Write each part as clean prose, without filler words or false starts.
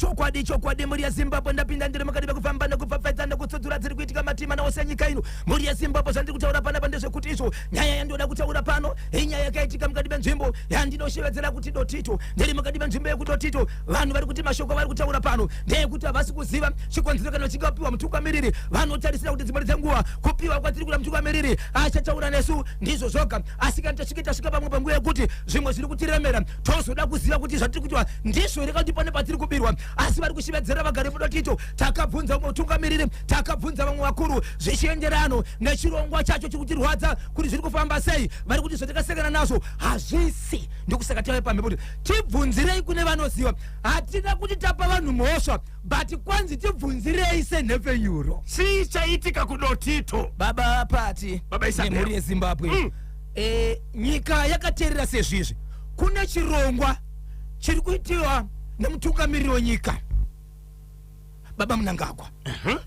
chokwadi muri ya Zimbabwe ndapinda ndiri mukati bekufamba nekupfapfadza nekutsudzura dziri kuitika matima naose nyika ino muri ya Zimbabwe zvandiri kutaura panapa ndezvekuti izvo nyaya yandoda kutaura pano inyaya yakaitika mukati benzvimbo yandinoshevedzera kuti Dotito ndiri mukati benzvimbo yekudotito vanhu vari kuti mashoko vari kutaura pano ndeyekuti havasi kuziva chikonzero kana chingapiwa mutungamiriri vanotarisira kuti dzimwe dzenguva kupiwa kwatiri kuda mutungamiriri achataura nesu ndizvo zvoga asi kana tasvika pamwe panguva yekuti zvimwe zviri kutiremera tozoda kuziva kuti zvatiri kuitwa ndizvo here kuti pane patiri kubirwa asi vari kushevedzera vagari mudotito takabvunza umwe mutungamiriri takabvunza vamwe vakuru zvichienderano nechirongwa chacho chiri kutirwadza kuti zviri kufamba sei vari kuti zvatakasangana nazvo hazvisi ndokusaka tave pamhepo kuti tibvunzirei kune vanoziva hatina kuti tapa vanhu mhosva but kwanzi tibvunzirei senhepfenyuro chii chaitika kuDotito baba Pati nemhuri yeZimbabwe nyika yakateerera sezvizvi kune chirongwa chiri kuitiwa nemutungamiriri wenyika baba Mnangagwa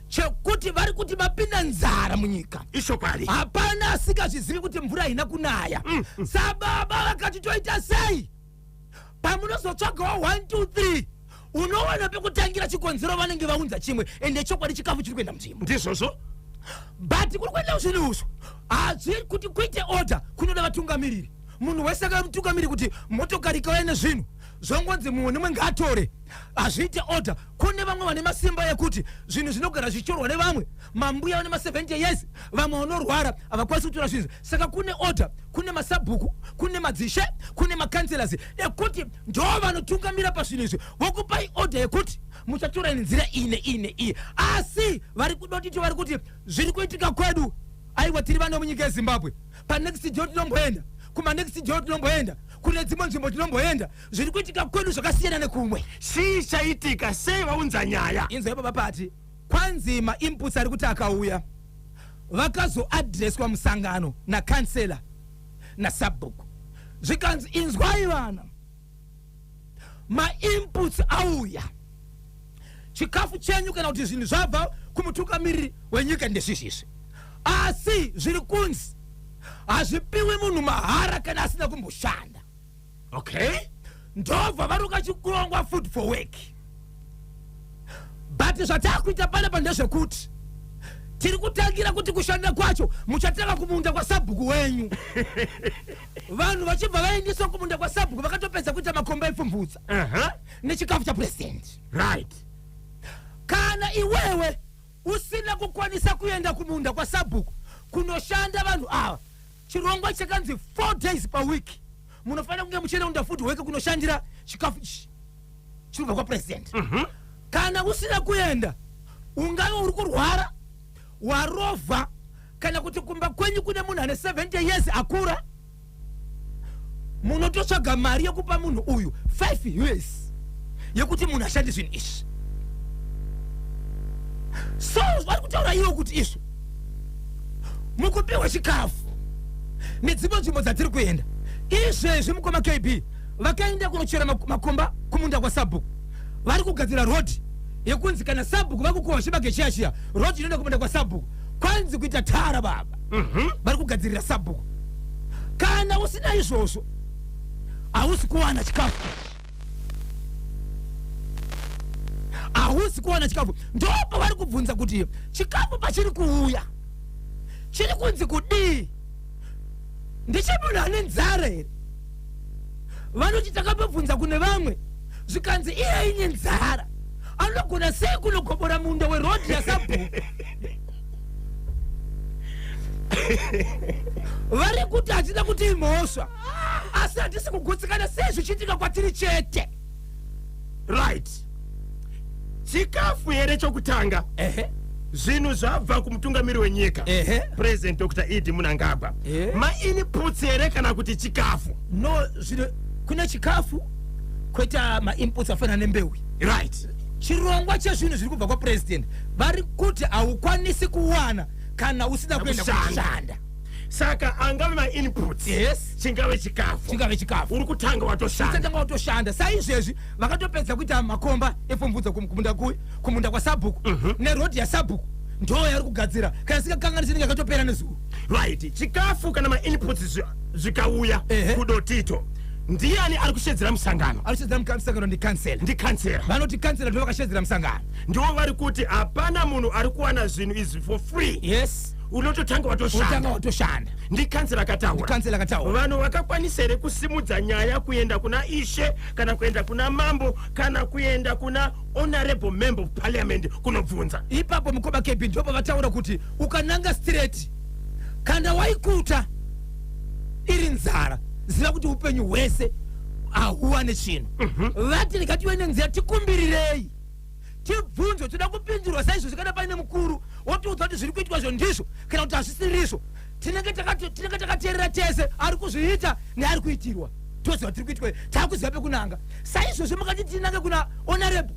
chekuti vari kuti vapinda nzara munyika ishokwadi hapana asingazvizivi kuti mvura haina kunaya sababa vakati toita sei pamunozotsvagawo 1 2 3 unowana pekutangira chikonzero vanenge vaunza chimwe ende chokwadi chikafu chiri kuenda mudzimba ndizvozvo but kuri kuenda zvinhu izvo hazvi kuti kuite order kunoda vatungamiriri munhu wese akamutungamiriri kuti motokari ikauya nezvinhu zvongonzi mumwe nemwe ngaatore hazviite order kune vamwe vane masimba yekuti zvinhu zvinogara zvichorwa nevamwe mambuya vane ma70 years vamwe vanorwara havakwanisi kutora zvinhu saka kune order kune masabhuku kune madzishe kune makanselasi ekuti ndo vanotungamira pazvinhu izvi vokupai order yekuti muchatora nenzira ine asi vari kuDotito vari kuti zviri kuitika kwedu aiwa tiri vana munyika yeZimbabwe panext jo tinomboenda kumanext jo tinomboenda kune dzimwe nzvimbo tinomboenda zviri kuitika kwedu zvakasiyana nekumwe chii chaitika sei vaunza nyaya inzwa baba Pati kwanzi mainputs ari kuti akauya vakazoadreswa musangano nakansela nasabhuku zvikanzi inzwai vana mainputs auya chikafu chenyu kana kuti zvinhu zvabva kumutungamiriri wenyika ndezvizvizvi asi zviri kunzi hazvipiwi munhu mahara kana asina kumboshanda okay ndobva varuka chikurongwa food for work but zvatakuita panapa ndezvekuti tiri kutangira kuti kushanda kwacho muchatanga kumunda kwasabhuku wenyu vanhu vachibva vaendeswa kumunda kwasabhuku vakatopedza kuita makomba epfumvudza nechikafu chapuresident right kana iwewe usina kukwanisa kuenda kumunda kwasabhuku kunoshanda vanhu ava chirongwa chakanzi 4 days per week munofanira kunge muchienda kunda food work kunoshandira chikafu ichi chiribva kwapuresident kana usina kuenda ungave uri kurwara warovha kana kuti kumba kwenyu kune munhu ane 70 years akura munototsvaga mari yekupa munhu uyu 5 years yekuti munhu ashande zvinhu izvi so vari kutaura iwo kuti izvo mukupiwa chikafu nedzimwe nzvimbo dzatiri kuenda izvezvi mukoma KB vakaenda kunochera makomba kumunda kwasabhuku vari kugadzira rodhi yekunzi kana sabhuku vakukohwa chibage chiya rodhi inoenda kumunda kwasabhuku kwanzi kuita tara baba vari kugadzirira sabhuku kana usina izvozvo hausi kuwana chikafu hausi kuwana chikafu ndopo vari kubvunza kuti chikafu pachiri kuuya chiri kunzi kudii ndechemunhu ane nzara here vanoti takambobvunza kune vamwe zvikanzi iye ine nzara anogona sei kunogobora munda werodhi yasabhuku vari kuti hatina kuti imhosva asi hatisi kugutsikana sei zvichiitika kwatiri chete right chikafu here chokutanga zvinhu zvabva kumutungamiri wenyika president Dr. Idi Mnangagwa mainputs here kana kuti chikafu no kune chikafu kweta mainputs afanana nembeu right chirongwa chezvinhu zviri kubva kwapresident vari kuti haukwanisi kuwana kana usina kuenda kushanda saka angave mainputs chingave chikafu uri kutanga watoshanda saizvezvi vakatopedza kuita makomba epfumvudza kumunda kwasabhuku nerodhi yasabhuku ndo yari kugadzira kana sikakanganisi ninge akatopera nezuva right chikafu kana mainputs zvikauya kuDotito Ndiani ari kushedzera musangano? Ari kushedzera musangano ndi kansela. Ndi kansela. Vanoti kansela ndo vakashedzera musangano. Ndiwo vari kuti hapana munhu ari kuwana zvinhu izvi for free. Yes. Unototanga watoshanda. Ndi kansela akataura. Vanhu vakakwanisa here kusimudza nyaya kuenda kuna ishe kana kuenda kuna mambo kana kuenda kuna honorable member of parliament kunobvunza. Ipapo Mukoma KB ndopo vataura kuti ukananga straight kana waikuta iri nzara ziva kuti upenyu hwese ahuwane chinhu. Vati likatiwene nzira tikumbirirei tibvunzo toda kupinzirwa saizvo zvikada paine mukuru wotiudza kuti zviri kuitwa zvo ndizvo kana kuti hazvisiririzvo. Tinenge takateerera tese ari kuzviita neari kuitirwa toziva tiri kuitwa taakuziva pekunanga. Saizvozvo mukati tinange kuna honorable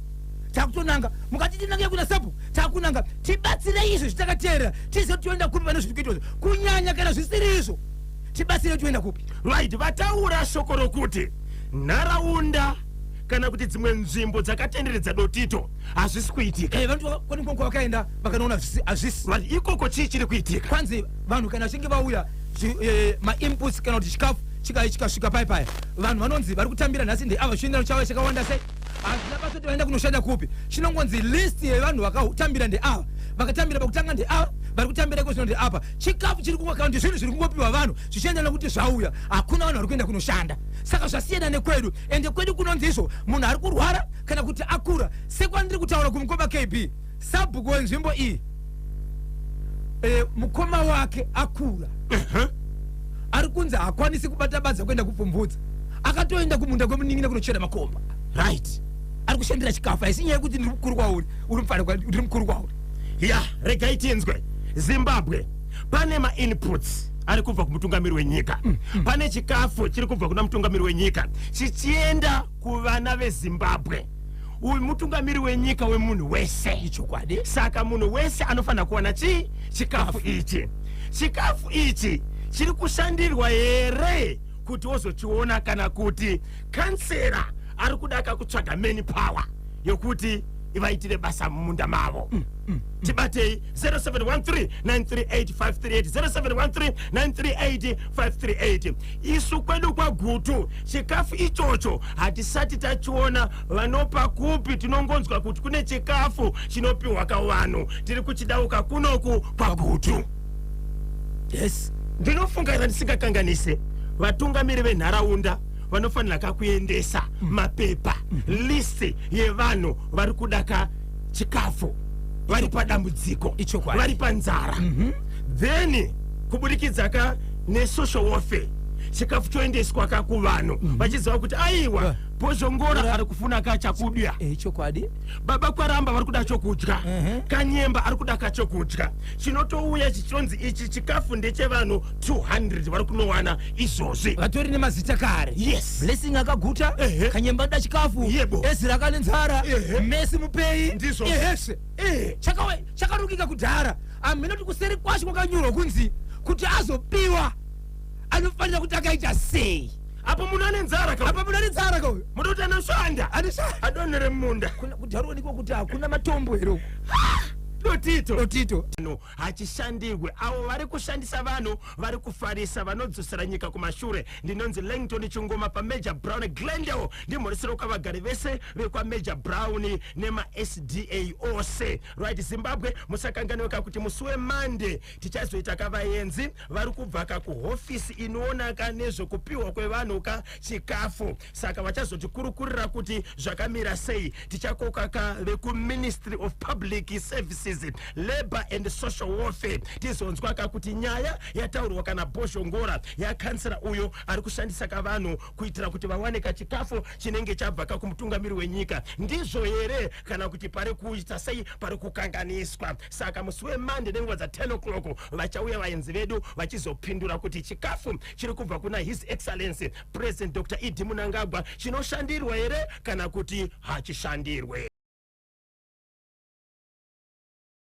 takutonanga, mukati tinange kuna sabu takunanga. Tibatsirei izvo zvitakateerera tizive kuti toenda kupi pane zviri kuitwa kunyanya kana zvisirizvo tibatsire toenda kupi. Right, vataura shoko rokuti nharaunda kana kuti dzimwe nzvimbo dzakatenderedza dotito hazvisi kuitika. Vantu konikonko vakaenda vakanoona hazvisi. Ikoko chii chiri kuitika? Kwanzi vanhu kana vachinge vauya ma-inputs kana kuti chikafu chikasvika paya vanhu vanonzi vari kutambira nhasi ndeava chiendano chavo chakawanda sei hazvina basa kuti vaenda kunoshanda kupi. Chinongonzi list yevanhu vakatambira ndeava vakatambira pakutanga ndeava vari kutambira iko zvino ndeapa. Chikafu chiri kungokaa kuti zvinhu zviri kungopiwa vanhu zvichiendana kuti zvauya hakuna vanhu vari kuenda kunoshanda. Saka zvasiyana nekwedu ende kwedu kunonzi izvo munhu ari kurwara kana kuti akura. Sekwandiri kutaura kuMukoma KB sabhuku wenzvimbo iyi mukoma wake akura ari kunzi hakwanisi kubata badza kuenda kupfumbudza akatoenda kumunda kwemuningi nekunochera makomba. Right, ari kushandira chikafu haisi nyaya yekuti ndiri mukuru kwauri uri mukuru kwauri. Ya regai tinzwe Zimbabwe pane ma-inputs ari kubva kumutungamiri wenyika. Pane chikafu chiri kubva kuna mutungamiri wenyika chichienda kuvana veZimbabwe. Uyu mutungamiri wenyika wemunhu wese. Ichokwadi. Saka munhu wese anofanira kuwana chii? Chikafu ichi. Chikafu ichi chiri kushandirwa here kuti wozochiona kana kuti kansera ari kudaka kutsvaga mani power yokuti ivaitire basa mumunda mavo. Tibatei 0713-938-538 0713-938-538. Isu kwedu kwa gutu chikafu ichocho hatisati tachiona. Vanopa kupi tinongonzwa kuti kune chikafu chinopiwa kavanhu tiri kuchidauka kunoku kwa gutu. Yes. Ndinofunga ndisingakanganise vatungamiri venharaunda vanofanira kakuendesa mapepa list yevanhu vari kudaka chikafu vari padambudziko vari panzara. Then kubudikidza ka nesocial warfare chikafu choendeswa ka kuvanhu vachiziva kuti aiwa Bozhongora ari kufuna ka chakudya. Chokwadi. Baba Kwaramba vari kuda chokudya. Kanyemba ari kuda ka chokudya. Chinotouya chichonzi ichi chikafu ndechevanhu 200 vari kunowana izvozvi. Vatori nemazita kare. Yes. Blessing akaguta. Kanyemba da chikafu. Yebo. Ezra kanenzara. Messi mupei. Ndizvo. Yes. Chakarukika kudhara. Ameno kuti kuseri kwacho kwakanyurwa kunzi kuti azopiwa anofanira kuti akaita sei. Apa munhu ane nzara ka? Apa munhu ane nzara ka? Munhu kuti anoshanda. Adonere munda. Kudharo niko kuti hakuna matombo here. Dotito. Hachishandirwe avo vari kushandisa vanhu vari kufarisa vanodzosera nyika kumashure. Ndinonzi Langton Chungoma paMajor Brown Glendale ndimhoresero kwavagari vese vekwaMajor Brown nema-SDA ose. Right, Zimbabwe musakanganwika kuti musi weMonday tichazoita kavaenzi vari kubva kuhofisi inoona nezvokupiwa kwevanhu ka chikafu. Saka vachazotikurukurira kuti zvakamira sei. Tichakoka vekuMinistry of Public Services, Labor and Social Warfare. Tizonzwa kuti nyaya yataurwa kana Bozhongora yakansera uyo ari kushandisa kavanhu kuitira kuti vawane kachikafu chinenge chabva kumutungamiri wenyika. Ndizvo here kana kuti pari kuita sei pari kukanganiswa. Saka musi weMonday nenguva dza10 o'clock vachauya vaenzi vedu vachizopindura kuti chikafu chiri kubva kuna His Excellency President Dr. Idi Mnangagwa chinoshandirwa here kana kuti hachishandirwe.